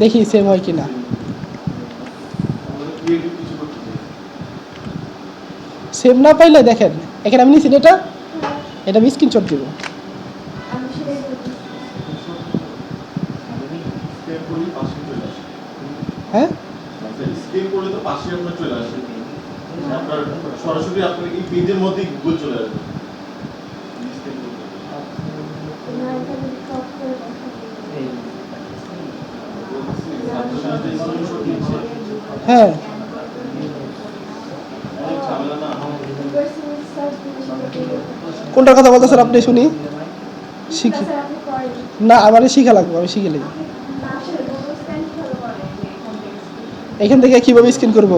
দেখি সেম হয় কিনা। সেম না পাইলে দেখেন এখানে আমি নিছি এটা আমি স্ক্রিনশট দিব। হ্যাঁ স্ক্যান করলে তো পাশে আপনার চলে আসে, আপনার সরাসরি আপনার এই পেজের মধ্যেই গুগল চলে আসবে। হ্যাঁ কোনটার কথা বলতেছেন আপনি শুনি? শিখি না, আমারই শিখা লাগবে, আমি শিখে নেই। এখান থেকে কীভাবে স্ক্যান করব?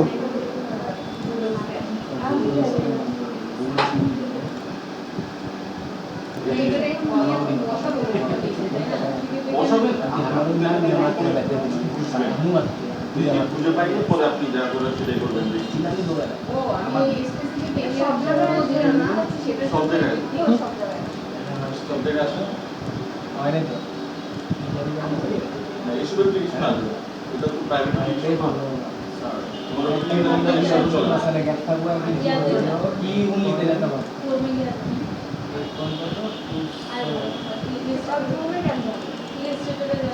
খুঁজে পাইলে পরে আপনি যা করে সেটাই করবেন। সব জায়গায় আসে এসবের কিছু না, এটা তো প্রাইভেট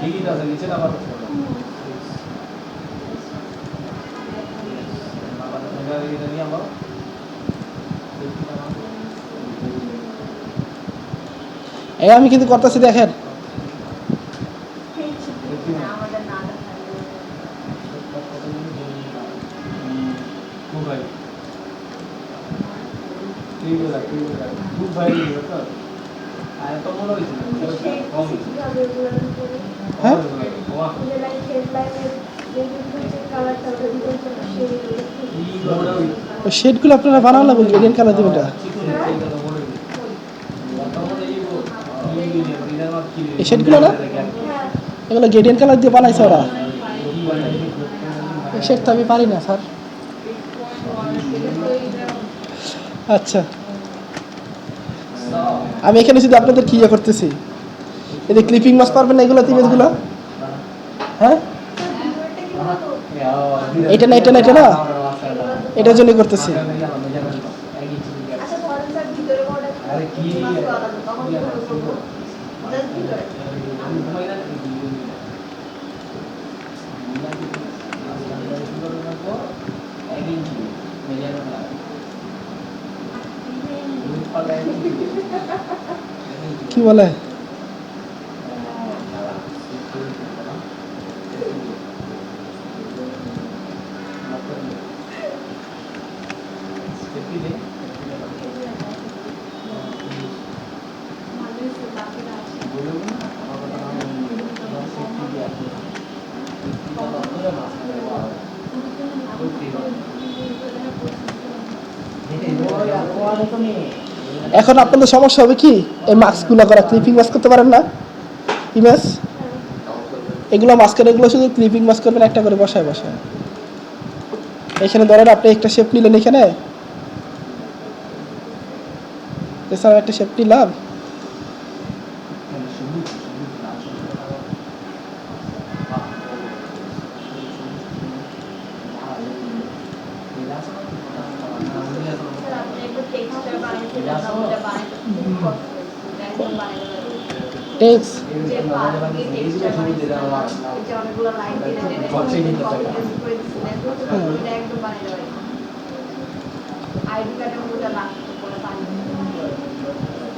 ঠিকই আছে নিচে না পারো আমি কিন্তু করতেছি দেখেন। হ্যাঁ শেডগুলো আপনারা বানানো লাগবে, গ্রেডিয়েন্ট কালার দেবেন। এই শেডগুলো না, এগুলো গ্রেডিয়েন্ট কালার দিয়ে বানাইছে ওরা। এই শেড তো আমি পারি না স্যার। আচ্ছা আমি এখানে শুধু আপনাদের কি ইয়ে করতেছি, এদের ক্লিপিং মাছ পারবেন না এগুলো ইমেজগুলো? হ্যাঁ এটা না এটা না এটা না, এটার জন্য করতেছি। কি বলে এখন আপনাদের সমস্যা হবে কি, এই মাস্কগুলো করা, ক্লিপিং মাস্ক করতে পারেন না ইমেজ, এগুলো মাস্কের, এগুলো শুধু ক্লিপিং মাস্ক করবেন একটা করে বসায় বসায়। এখানে ধরেন আপনি একটা শেপ নিলেন, এখানে এছাড়া একটা শেপ নিলাম, টেক্সট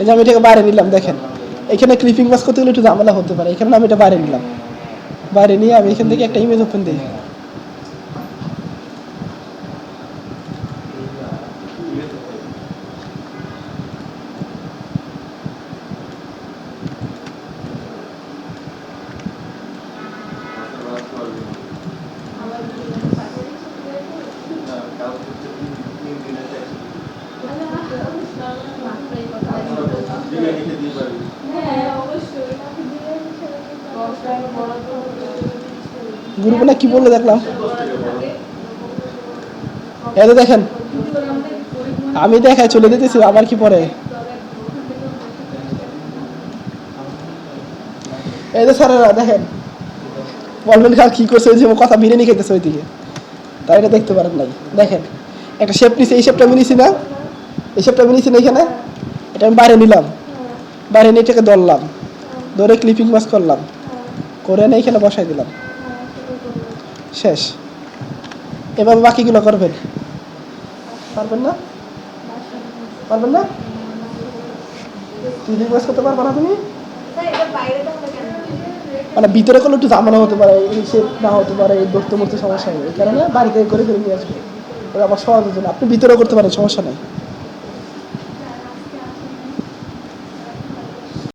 এই যে আমি এটাকে বাইরে নিলাম, দেখেন এখানে ক্লিপিং মাস্ক করতে গেলে একটু ঝামেলা হতে পারে, এখানে আমি এটা বাইরে নিলাম, বাইরে নিয়ে আমি এখান থেকে একটা ইমেজ ওপেন দিই। গ্রুপে না কি বললো দেখলাম, এই দেখেন আমি দেখাই চলে যেতেছি, আবার কি পরে এই যে স্যারেরা দেখেন বলবেন কাল কি করছে, ওই যে ও কথা বিরিয়ানি খাইতেছে ওইদিকে, তাই এটা দেখতে পারেন নাই। দেখেন একটা শেপ নিছি, এই শেপটা আমি নিছি না, এই শেপটা আমি নিছি না এখানে, এটা আমি বাইরে নিলাম, বাইরে নিয়ে এটাকে ধরলাম, ধরে ক্লিপিং মাস্ক করলাম, করে এনে এখানে বসাই দিলাম, শেষ। এভাবে বাকিগুলো করবেন, পারবেন না? পারবেন না? ক্লিপিং মাস্ক করতে পারবা না তুমি? মানে ভিতরে করলে একটু জামানো হতে পারে, এই শেপ না হতে পারে, এই ধরতে মরতে সমস্যা নেই, এই কারণে বাড়িতে করে নিয়ে আসবে, ওই আবার সহজের জন্য। আপনি ভিতরেও করতে পারেন, সমস্যা নেই।